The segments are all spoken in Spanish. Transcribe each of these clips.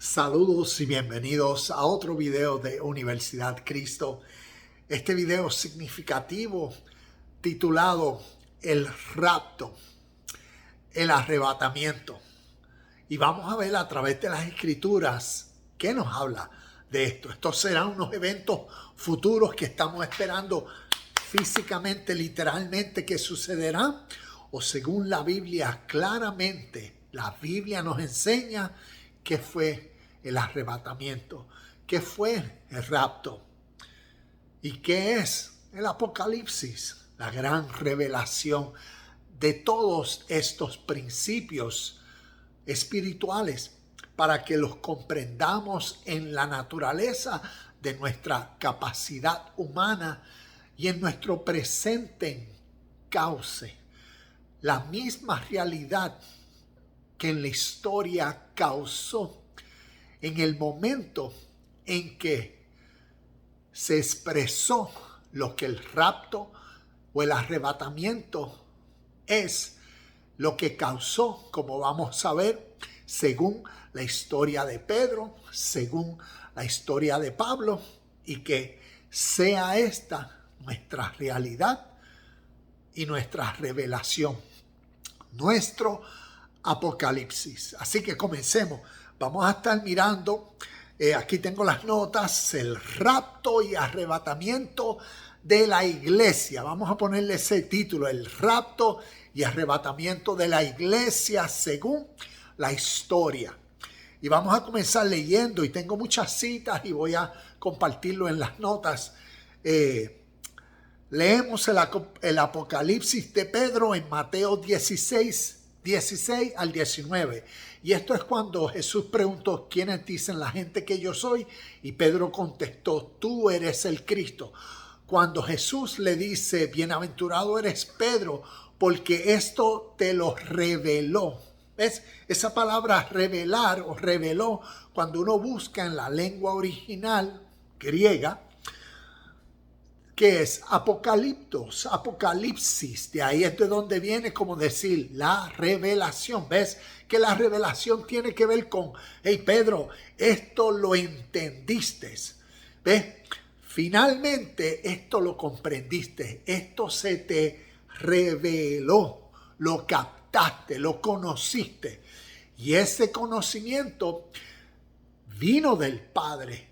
Saludos y bienvenidos a otro video de Universidad Cristo. Este video significativo titulado El rapto, el arrebatamiento. Y vamos a ver a través de las escrituras qué nos habla de esto. Estos serán unos eventos futuros que estamos esperando físicamente, literalmente, que sucederán. O según la Biblia, claramente, la Biblia nos enseña qué fue el arrebatamiento, qué fue el rapto y qué es el Apocalipsis, la gran revelación de todos estos principios espirituales para que los comprendamos en la naturaleza de nuestra capacidad humana y en nuestro presente cauce la misma realidad que en la historia causó en el momento en que se expresó lo que el rapto o el arrebatamiento es, lo que causó, como vamos a ver, según la historia de Pedro, según la historia de Pablo, y que sea esta nuestra realidad y nuestra revelación, nuestro Apocalipsis. Así que comencemos. Vamos a estar mirando, aquí tengo las notas, el rapto y arrebatamiento de la iglesia. Vamos a ponerle ese título, el rapto y arrebatamiento de la iglesia según la historia. Y vamos a comenzar leyendo, y tengo muchas citas y voy a compartirlo en las notas. Leemos el Apocalipsis de Pedro en Mateo 16 al 19. Y esto es cuando Jesús preguntó: ¿quiénes dicen la gente que yo soy? Y Pedro contestó: tú eres el Cristo. Cuando Jesús le dice: bienaventurado eres Pedro, porque esto te lo reveló. ¿Ves? Esa palabra revelar o reveló, cuando uno busca en la lengua original griega, que es apocaliptos, apocalipsis. De ahí es de donde viene, como decir, la revelación. ¿Ves? Que la revelación tiene que ver con: hey Pedro, esto lo entendiste. ¿Ves? Finalmente esto lo comprendiste, esto se te reveló, lo captaste, lo conociste. Y ese conocimiento vino del Padre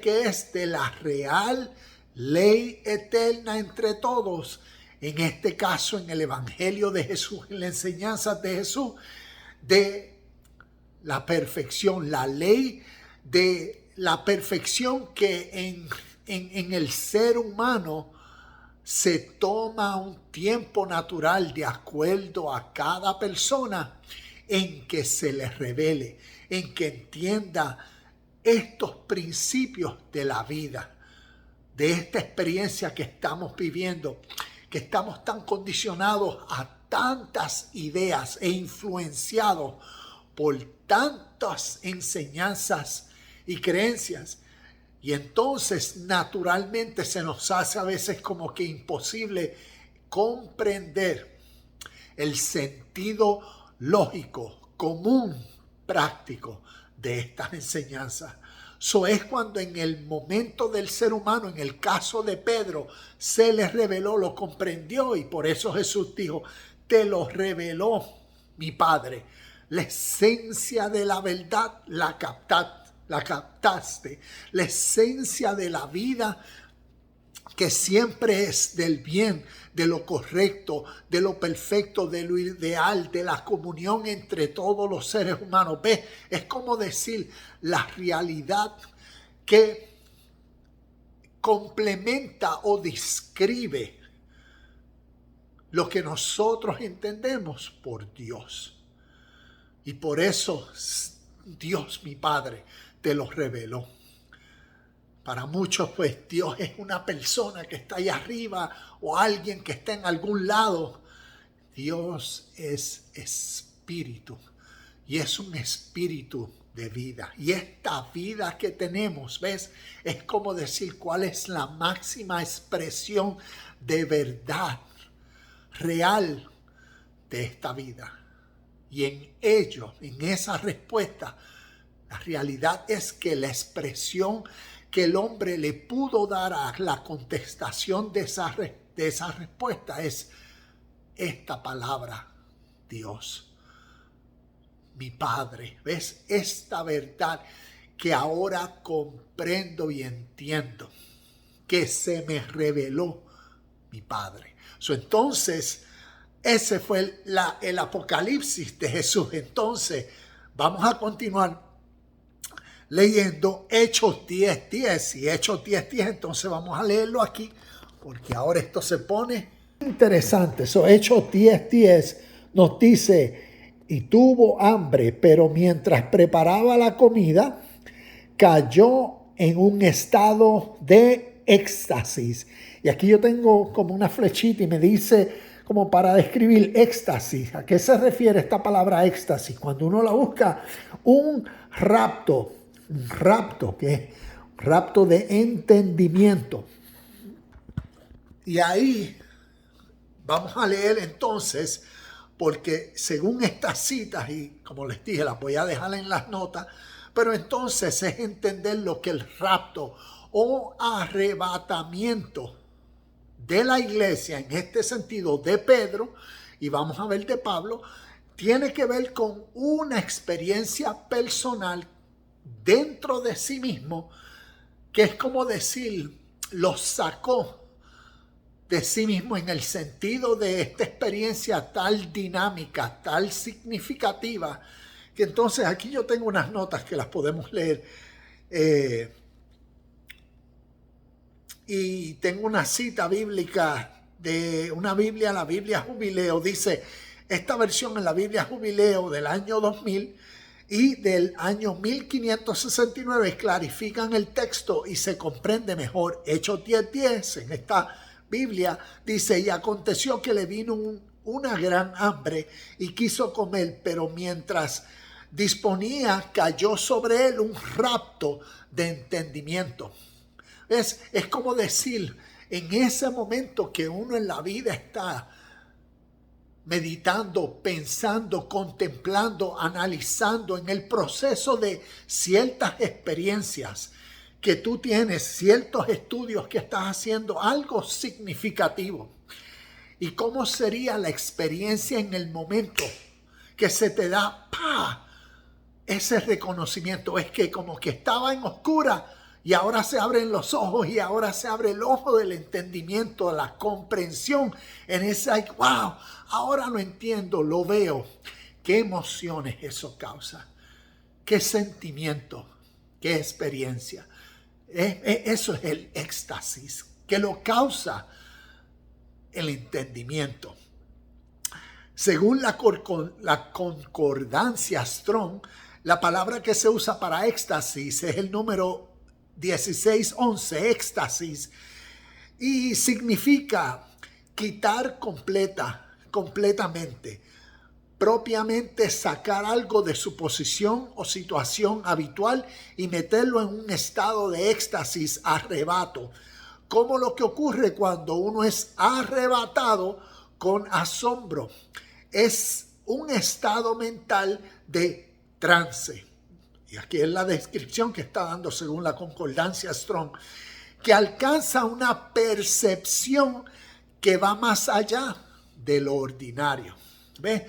que es de la real ley eterna entre todos, en este caso en el Evangelio de Jesús, en la enseñanza de Jesús, de la perfección, la ley de la perfección que en el ser humano se toma un tiempo natural de acuerdo a cada persona en que se les revele, en que entienda estos principios de la vida, de esta experiencia que estamos viviendo, que estamos tan condicionados a tantas ideas e influenciados por tantas enseñanzas y creencias. Y entonces naturalmente se nos hace a veces como que imposible comprender el sentido lógico, común, práctico de estas enseñanzas. Eso es cuando en el momento del ser humano, en el caso de Pedro, se le reveló, lo comprendió, y por eso Jesús dijo: te lo reveló mi Padre. La esencia de la verdad la captaste. La esencia de la vida, que siempre es del bien, de lo correcto, de lo perfecto, de lo ideal, de la comunión entre todos los seres humanos. ¿Ves? Es como decir, la realidad que complementa o describe lo que nosotros entendemos por Dios. Y por eso Dios, mi Padre, te lo reveló. Para muchos, pues, Dios es una persona que está allá arriba o alguien que está en algún lado. Dios es espíritu, y es un espíritu de vida. Y esta vida que tenemos, ¿ves? Es como decir cuál es la máxima expresión de verdad real de esta vida. Y en ello, en esa respuesta, La realidad es que la expresión que el hombre le pudo dar a la contestación de esa respuesta es esta palabra: Dios, mi Padre. ¿Ves? Esta verdad que ahora comprendo y entiendo, que se me reveló mi Padre. Entonces, ese fue el apocalipsis de Jesús. Entonces, vamos a continuar leyendo Hechos 10:10. Y Hechos 10:10, entonces vamos a leerlo aquí, porque ahora esto se pone interesante. Hechos 10:10 nos dice: y tuvo hambre, pero mientras preparaba la comida, cayó en un estado de éxtasis. Y aquí yo tengo como una flechita y me dice, como para describir éxtasis. ¿A qué se refiere esta palabra éxtasis? Cuando uno la busca, un rapto, que es un rapto de entendimiento. Y ahí vamos a leer entonces, porque según estas citas, y como les dije, las voy a dejar en las notas, pero entonces es entender lo que el rapto o arrebatamiento de la iglesia, en este sentido de Pedro, y vamos a ver de Pablo, tiene que ver con una experiencia personal dentro de sí mismo, que es como decir, los sacó de sí mismo en el sentido de esta experiencia tal dinámica, tal significativa, que entonces aquí yo tengo unas notas que las podemos leer, y tengo una cita bíblica de una Biblia, la Biblia Jubileo. Dice, esta versión en la Biblia Jubileo del año 2000 y del año 1569 clarifican el texto y se comprende mejor. Hechos 10:10 en esta Biblia dice: y aconteció que le vino una gran hambre y quiso comer, pero mientras disponía cayó sobre él un rapto de entendimiento. ¿Ves? Es como decir, en ese momento que uno en la vida está meditando, pensando, contemplando, analizando en el proceso de ciertas experiencias que tú tienes, ciertos estudios que estás haciendo, algo significativo. ¿Y cómo sería la experiencia en el momento que se te da ese reconocimiento? Es que como que estaba en oscura y ahora se abren los ojos y ahora se abre el ojo del entendimiento, de la comprensión. En esa, wow, ahora lo entiendo, lo veo. ¿Qué emociones eso causa? ¿Qué sentimiento? ¿Qué experiencia? Eso es el éxtasis, que lo causa el entendimiento. Según la concordancia Strong, la palabra que se usa para éxtasis es el número 1611, éxtasis, y significa quitar completamente, propiamente sacar algo de su posición o situación habitual y meterlo en un estado de éxtasis, arrebato, como lo que ocurre cuando uno es arrebatado con asombro. Es un estado mental de trance. Y aquí es la descripción que está dando según la concordancia Strong, que alcanza una percepción que va más allá de lo ordinario. ¿Ves?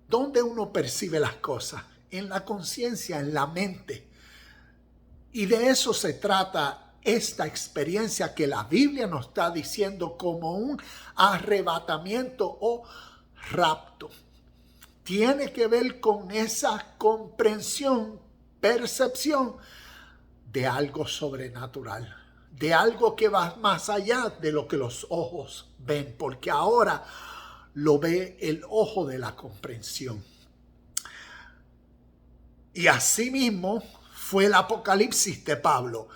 ¿Dónde uno percibe las cosas? En la conciencia, en la mente. Y de eso se trata esta experiencia que la Biblia nos está diciendo como un arrebatamiento o rapto. Tiene que ver con esa comprensión, percepción de algo sobrenatural, de algo que va más allá de lo que los ojos ven, porque ahora lo ve el ojo de la comprensión. Y asimismo fue el apocalipsis de Pablo,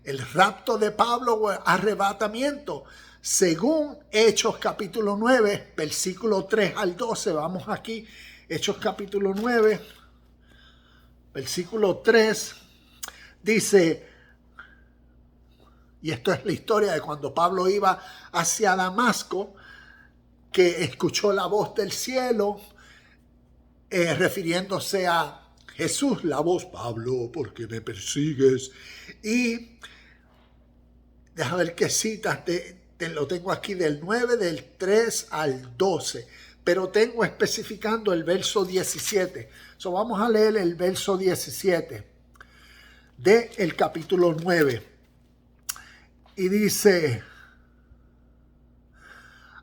el rapto de Pablo o arrebatamiento. Según Hechos capítulo 9, versículo 3 al 12, vamos aquí, Hechos capítulo 9, versículo 3, dice, y esto es la historia de cuando Pablo iba hacia Damasco, que escuchó la voz del cielo, refiriéndose a Jesús, la voz, Pablo, ¿por qué me persigues? Y deja ver qué citas, lo tengo aquí del 9, del 3 al 12, pero tengo especificando el verso 17. So, vamos a leer el verso 17 del capítulo 9. Y dice: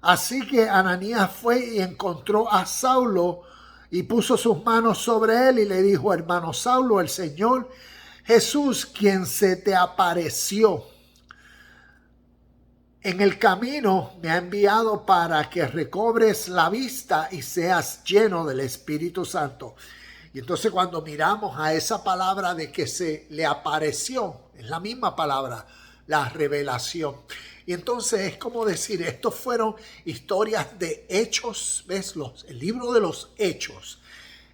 así que Ananías fue y encontró a Saulo y puso sus manos sobre él y le dijo: hermano Saulo, el Señor Jesús, quien se te apareció en el camino, me ha enviado para que recobres la vista y seas lleno del Espíritu Santo. Y entonces cuando miramos a esa palabra de que se le apareció, es la misma palabra, la revelación. Y entonces es como decir, estos fueron historias de hechos, ¿ves? El libro de los hechos,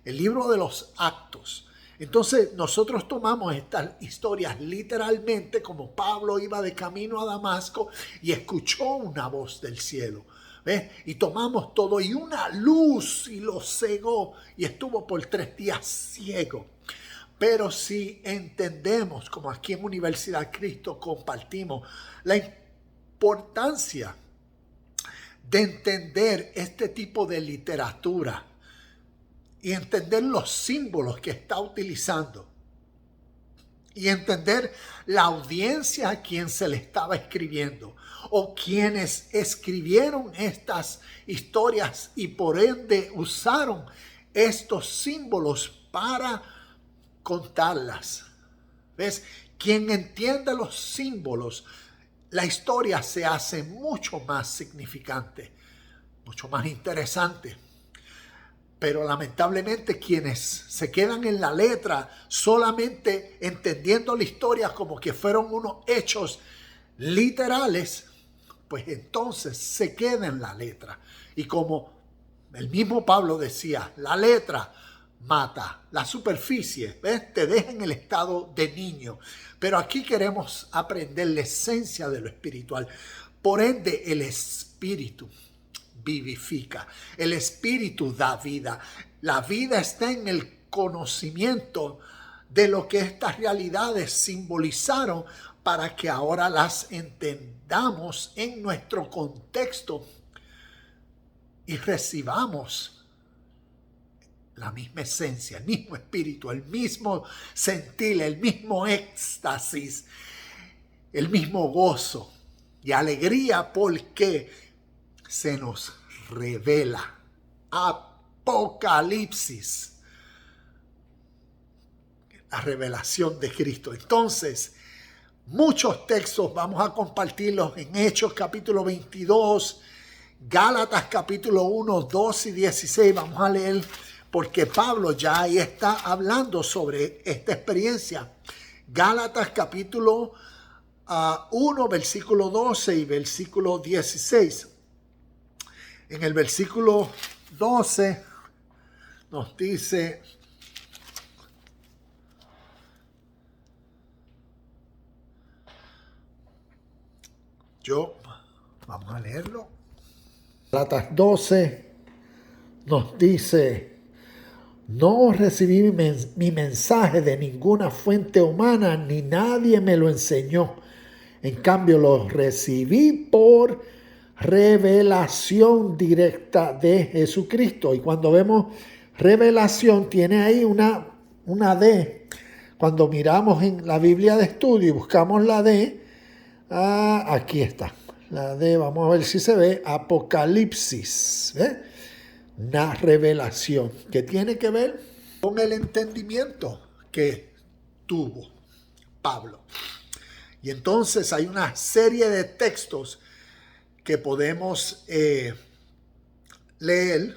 el libro de los actos. Entonces nosotros tomamos estas historias literalmente, como Pablo iba de camino a Damasco y escuchó una voz del cielo, ¿ves? Y tomamos todo y una luz y lo cegó y estuvo por 3 días ciego. Pero si entendemos, como aquí en Universidad Cristo compartimos, la importancia de entender este tipo de literatura y entender los símbolos que está utilizando y entender la audiencia a quien se le estaba escribiendo o quienes escribieron estas historias y por ende usaron estos símbolos para contarlas. ¿Ves? Quien entiende los símbolos, la historia se hace mucho más significante, mucho más interesante. Pero lamentablemente quienes se quedan en la letra solamente entendiendo la historia como que fueron unos hechos literales, pues entonces se queda en la letra. Y como el mismo Pablo decía, la letra mata, la superficie, ¿ves? Te deja en el estado de niño. Pero aquí queremos aprender la esencia de lo espiritual. Por ende, el espíritu vivifica. El espíritu da vida. La vida está en el conocimiento de lo que estas realidades simbolizaron para que ahora las entendamos en nuestro contexto y recibamos la misma esencia, el mismo espíritu, el mismo sentir, el mismo éxtasis, el mismo gozo y alegría porque se nos revela. Apocalipsis. La revelación de Cristo. Entonces, muchos textos vamos a compartirlos en Hechos capítulo 22, Gálatas capítulo 1, 2 y 16. Vamos a leer porque Pablo ya ahí está hablando sobre esta experiencia. Gálatas capítulo 1, versículo 12 y versículo 16. En el versículo 12 nos dice: vamos a leerlo. Gálatas 12 nos dice: no recibí mi mensaje de ninguna fuente humana, ni nadie me lo enseñó. En cambio, lo recibí por revelación directa de Jesucristo. Y cuando vemos revelación, tiene ahí una D. Cuando miramos en la Biblia de estudio y buscamos la D, aquí está. La D, vamos a ver si se ve, Apocalipsis. Una revelación que tiene que ver con el entendimiento que tuvo Pablo. Y entonces hay una serie de textos que podemos leer.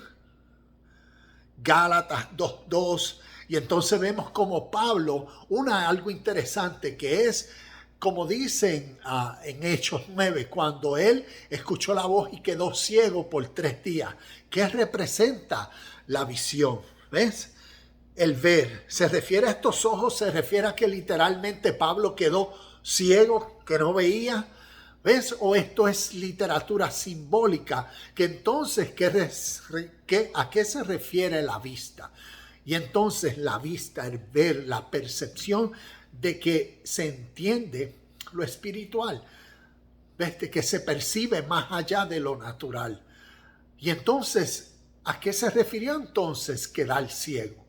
Gálatas 2:2. Y entonces vemos como Pablo, algo interesante que es, como dicen en Hechos 9, cuando él escuchó la voz y quedó ciego por 3 días. ¿Qué representa la visión? ¿Ves? El ver. ¿Se refiere a estos ojos? ¿Se refiere a que literalmente Pablo quedó ciego, que no veía? ¿Ves? ¿O esto es literatura simbólica? Que entonces, ¿a qué se refiere la vista? Y entonces la vista, el ver, la percepción de que se entiende lo espiritual, ¿ves? De que se percibe más allá de lo natural. Y entonces, ¿a qué se refirió entonces quedar ciego?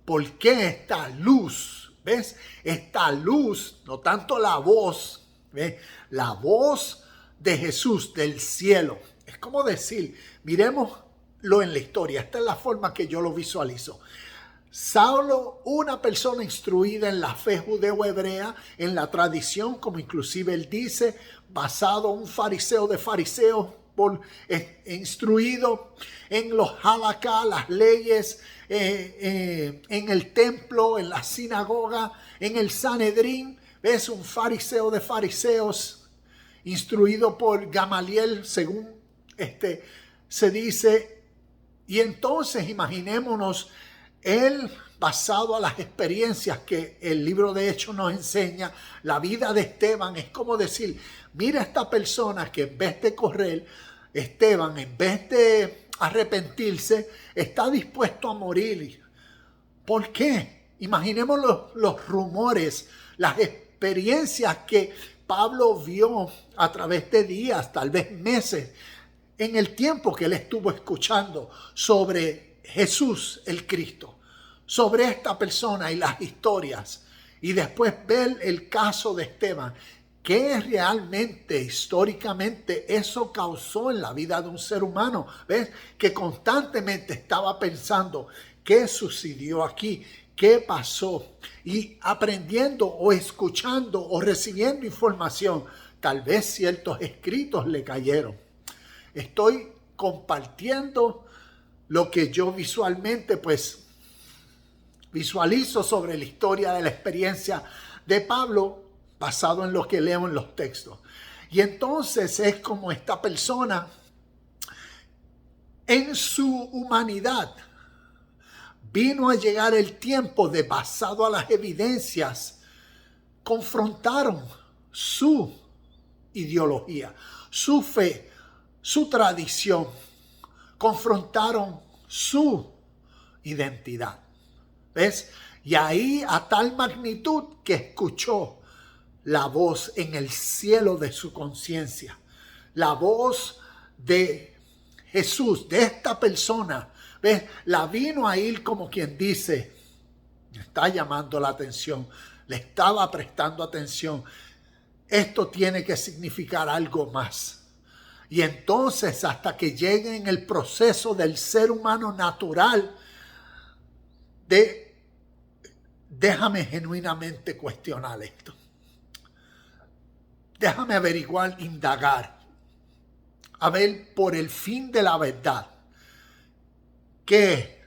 ¿Por qué esta luz? ¿Ves? Esta luz, no tanto la voz, ¿ves? La voz de Jesús del cielo. Es como decir, miremoslo en la historia. Esta es la forma que yo lo visualizo. Saulo, una persona instruida en la fe judeo-hebrea, en la tradición, como inclusive él dice, basado en un fariseo de fariseos, instruido en los halakha, las leyes, en el templo, en la sinagoga, en el Sanedrín. Es un fariseo de fariseos, instruido por Gamaliel, según se dice. Y entonces imaginémonos él, basado a las experiencias que el libro de Hechos nos enseña, la vida de Esteban es como decir, mira esta persona que en vez de correr, Esteban, en vez de arrepentirse, está dispuesto a morir. ¿Por qué? Imaginemos los rumores, las experiencias que Pablo vio a través de días, tal vez meses, en el tiempo que él estuvo escuchando sobre Jesús el Cristo, sobre esta persona y las historias, y después ver el caso de Esteban, qué realmente históricamente eso causó en la vida de un ser humano, ¿ves? Que constantemente estaba pensando qué sucedió aquí, qué pasó, y aprendiendo o escuchando o recibiendo información, tal vez ciertos escritos le cayeron. Estoy compartiendo lo que yo visualmente visualizo sobre la historia de la experiencia de Pablo basado en lo que leo en los textos. Y entonces es como esta persona en su humanidad vino a llegar el tiempo de, basado a las evidencias, confrontaron su ideología, su fe, su tradición, confrontaron su identidad. ¿Ves? Y ahí a tal magnitud que escuchó la voz en el cielo de su conciencia, la voz de Jesús, de esta persona, ¿ves? La vino a ir como quien dice, me está llamando la atención, le estaba prestando atención, esto tiene que significar algo más. Y entonces hasta que llegue en el proceso del ser humano natural de déjame genuinamente cuestionar esto. Déjame averiguar, indagar, a ver por el fin de la verdad. ¿Qué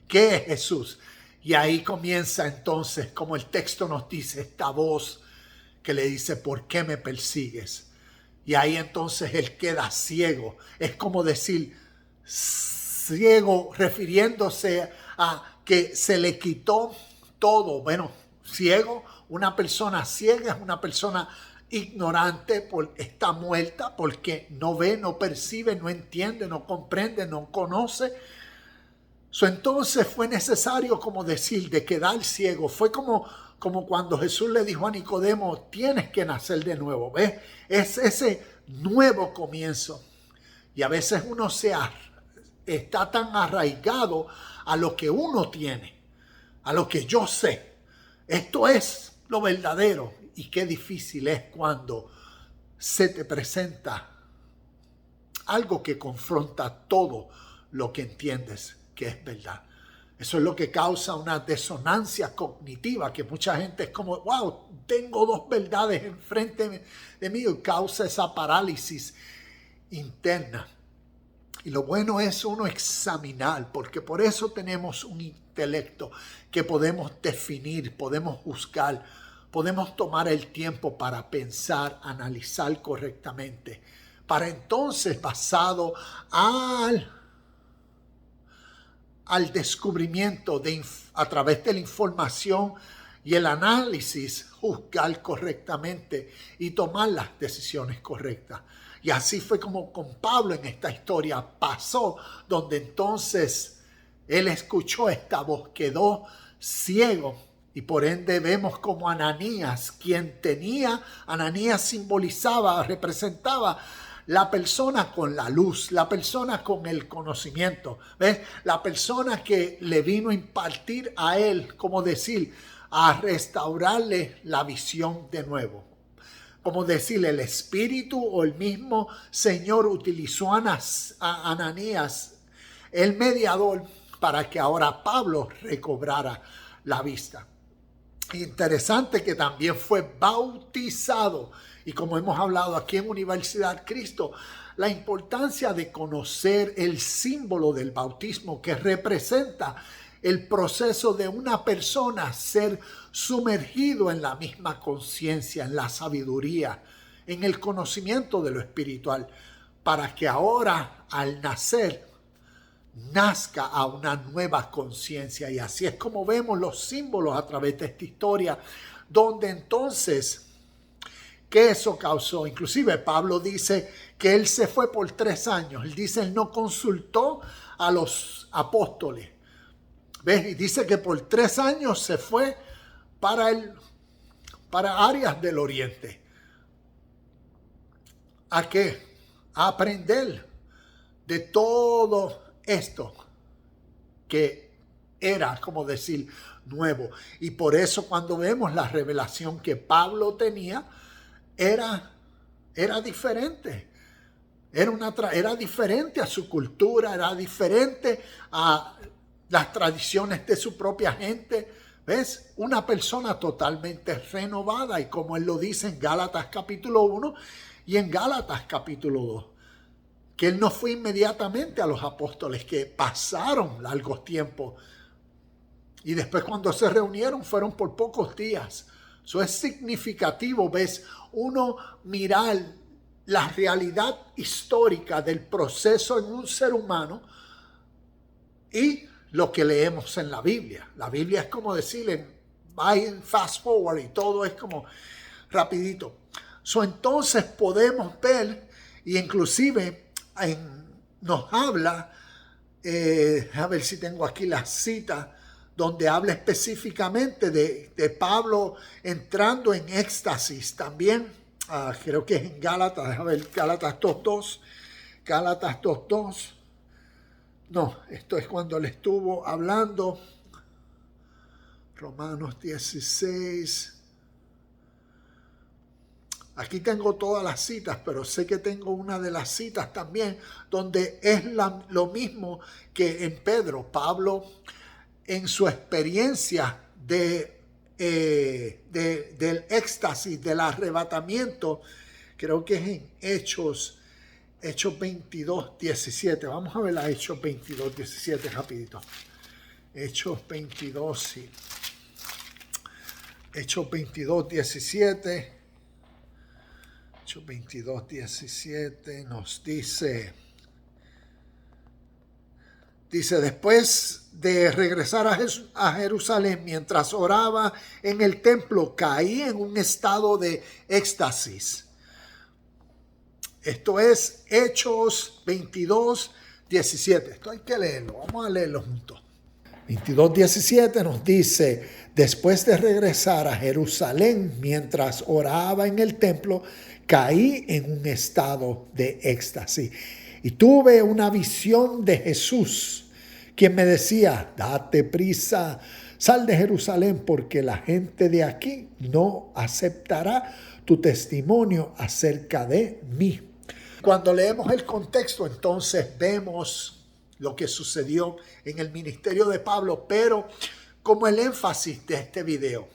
es Jesús? Y ahí comienza entonces, como el texto nos dice, esta voz que le dice, ¿por qué me persigues? Y ahí entonces él queda ciego. Es como decir ciego, refiriéndose a que se le quitó todo. Bueno, ciego, una persona ciega es una persona ignorante, está muerta porque no ve, no percibe, no entiende, no comprende, no conoce. Entonces fue necesario como decir de quedar ciego. Fue como cuando Jesús le dijo a Nicodemo, tienes que nacer de nuevo. ¿Ves? Es ese nuevo comienzo. Y a veces uno está tan arraigado a lo que uno tiene, a lo que yo sé. Esto es lo verdadero. Y qué difícil es cuando se te presenta algo que confronta todo lo que entiendes que es verdad. Eso es lo que causa una disonancia cognitiva, que mucha gente es como, wow, tengo dos verdades enfrente de mí, y causa esa parálisis interna. Y lo bueno es uno examinar, porque por eso tenemos un intelecto que podemos definir, podemos juzgar, podemos tomar el tiempo para pensar, analizar correctamente, para entonces, basado al descubrimiento a través de la información y el análisis, juzgar correctamente y tomar las decisiones correctas. Y así fue como con Pablo en esta historia pasó, donde entonces Él escuchó esta voz, quedó ciego. Y por ende vemos como Ananías simbolizaba, representaba la persona con la luz, la persona con el conocimiento, ¿ves? La persona que le vino a impartir a él, como decir, a restaurarle la visión de nuevo. Como decirle, el Espíritu o el mismo Señor utilizó a Ananías, el mediador, para que ahora Pablo recobrara la vista. Interesante que también fue bautizado. Y como hemos hablado aquí en Universidad Cristo, la importancia de conocer el símbolo del bautismo que representa el proceso de una persona ser sumergido en la misma conciencia, en la sabiduría, en el conocimiento de lo espiritual, para que ahora al nacer nazca a una nueva conciencia. Y así es como vemos los símbolos a través de esta historia, donde entonces, ¿qué eso causó? Inclusive Pablo dice que él se fue por 3 años. Él dice, él no consultó a los apóstoles. ¿Ves? Y dice que por 3 años se fue para áreas del oriente. ¿A qué? A aprender de todo esto que era, como decir, nuevo. Y por eso cuando vemos la revelación que Pablo tenía, era diferente. Era diferente a su cultura, era diferente a las tradiciones de su propia gente. ¿Ves? Una persona totalmente renovada. Y como él lo dice en Gálatas capítulo 1 y en Gálatas capítulo 2. Que él no fue inmediatamente a los apóstoles, que pasaron largos tiempos. Y después cuando se reunieron fueron por pocos días. Eso es significativo, ¿ves? Uno mirar la realidad histórica del proceso en un ser humano y lo que leemos en la Biblia. La Biblia es como decirle, fast forward y todo es como rapidito. Entonces podemos ver, y inclusive nos habla, a ver si tengo aquí la cita, donde habla específicamente de Pablo entrando en éxtasis también. Creo que es en Gálatas, a ver, Gálatas 2.2. No, esto es cuando él estuvo hablando. Romanos 16. Aquí tengo todas las citas, pero sé que tengo una de las citas también donde es lo mismo que en Pedro. Pablo, en su experiencia del éxtasis, del arrebatamiento, creo que es en Hechos 22:17. Vamos a ver la Hechos 22:17 rapidito. Hechos 22, sí. Hechos 22:17. Hechos 22:17 nos dice, después de regresar a Jerusalén, mientras oraba en el templo, caí en un estado de éxtasis. Esto es Hechos 22:17. Esto hay que leerlo, vamos a leerlo juntos. 22:17 nos dice, después de regresar a Jerusalén, mientras oraba en el templo, caí en un estado de éxtasis. Y tuve una visión de Jesús, quien me decía, date prisa, sal de Jerusalén, porque la gente de aquí no aceptará tu testimonio acerca de mí. Cuando leemos el contexto, entonces vemos lo que sucedió en el ministerio de Pablo, pero como el énfasis de este video,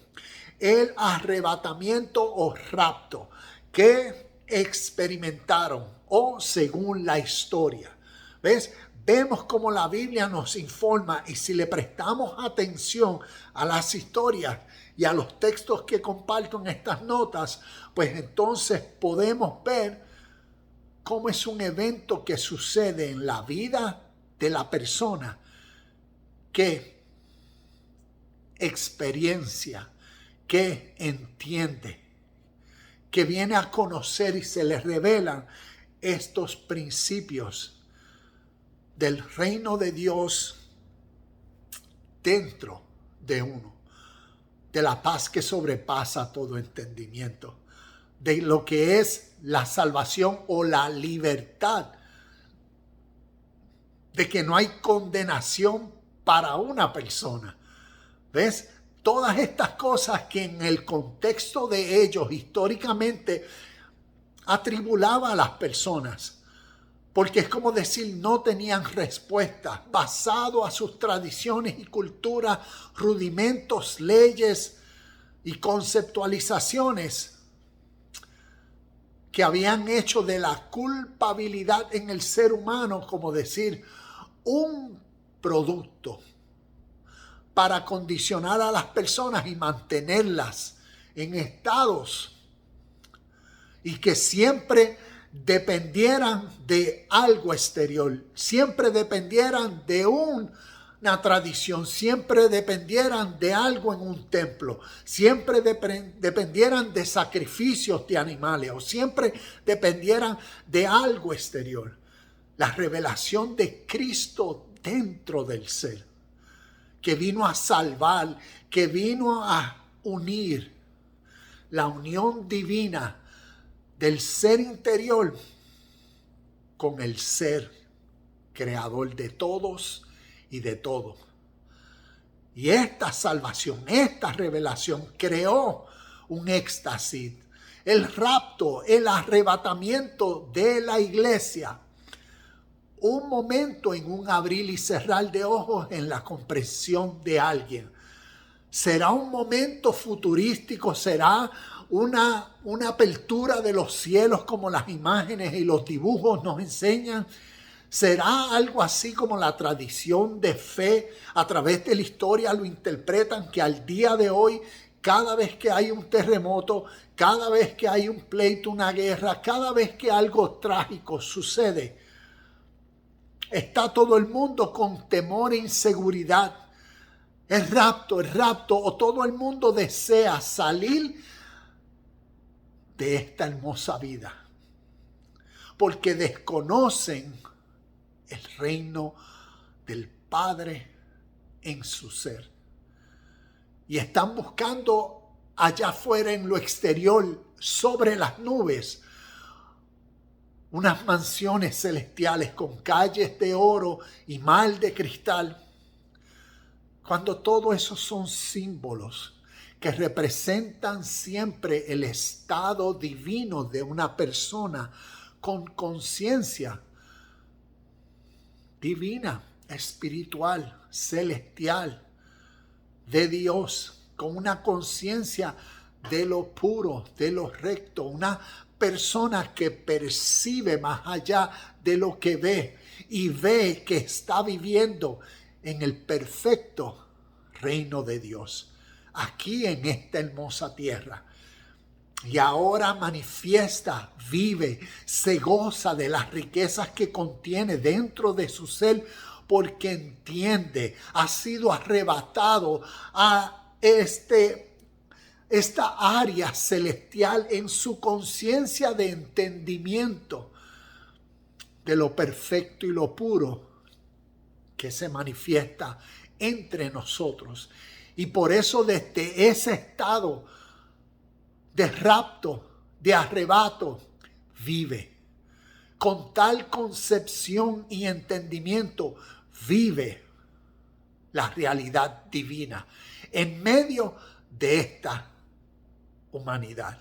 el arrebatamiento o rapto que experimentaron, o según la historia. ¿Ves? Vemos cómo la Biblia nos informa, y si le prestamos atención a las historias y a los textos que comparto en estas notas, pues entonces podemos ver cómo es un evento que sucede en la vida de la persona que experiencia, que entiende, que viene a conocer y se le revelan estos principios del reino de Dios dentro de uno, de la paz que sobrepasa todo entendimiento, de lo que es la salvación o la libertad, de que no hay condenación para una persona. ¿Ves? Todas estas cosas que en el contexto de ellos históricamente atribulaba a las personas, porque es como decir, no tenían respuesta, basado a sus tradiciones y culturas, rudimentos, leyes y conceptualizaciones que habían hecho de la culpabilidad en el ser humano, como decir, un producto para condicionar a las personas y mantenerlas en estados y que siempre dependieran de algo exterior, siempre dependieran de una tradición, siempre dependieran de algo en un templo, siempre dependieran de sacrificios de animales o siempre dependieran de algo exterior. La revelación de Cristo dentro del ser, que vino a salvar, que vino a unir, la unión divina del ser interior con el ser creador de todos y de todo. Y esta salvación, esta revelación creó un éxtasis, el rapto, el arrebatamiento de la iglesia. Un momento en un abrir y cerrar de ojos en la comprensión de alguien. Será un momento futurístico, será una apertura de los cielos como las imágenes y los dibujos nos enseñan. Será algo así como la tradición de fe a través de la historia lo interpretan, que al día de hoy, cada vez que hay un terremoto, cada vez que hay un pleito, una guerra, cada vez que algo trágico sucede, está todo el mundo con temor e inseguridad. El rapto, o todo el mundo desea salir de esta hermosa vida, porque desconocen el reino del Padre en su ser. Y están buscando allá afuera en lo exterior, sobre las nubes, unas mansiones celestiales con calles de oro y mar de cristal, cuando todo eso son símbolos que representan siempre el estado divino de una persona con conciencia divina, espiritual, celestial, de Dios, con una conciencia de lo puro, de lo recto, una persona que percibe más allá de lo que ve y ve que está viviendo en el perfecto reino de Dios, aquí en esta hermosa tierra. Y ahora manifiesta, vive, se goza de las riquezas que contiene dentro de su ser, porque entiende, ha sido arrebatado a esta área celestial en su conciencia de entendimiento de lo perfecto y lo puro que se manifiesta entre nosotros. Y por eso desde ese estado de rapto, de arrebato, vive. Con tal concepción y entendimiento, vive la realidad divina en medio de esta humanidad.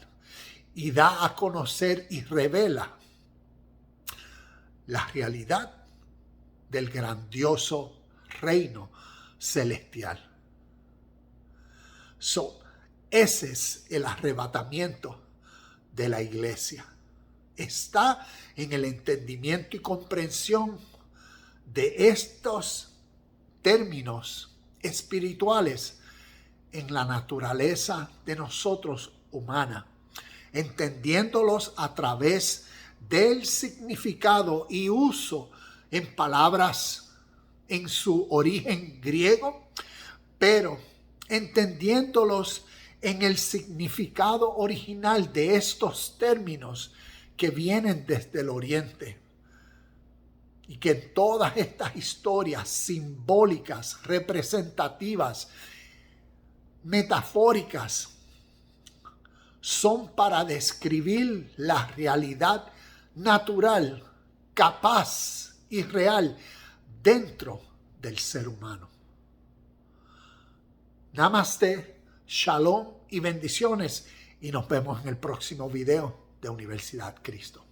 Y da a conocer y revela la realidad del grandioso reino celestial. Ese es el arrebatamiento de la iglesia. Está en el entendimiento y comprensión de estos términos espirituales en la naturaleza de nosotros humana, entendiéndolos a través del significado y uso en palabras en su origen griego, pero entendiéndolos en el significado original de estos términos que vienen desde el oriente, Y que todas estas historias simbólicas, representativas, metafóricas, son para describir la realidad natural, capaz y real dentro del ser humano. Namaste, shalom y bendiciones, y nos vemos en el próximo video de Universidad Cristo.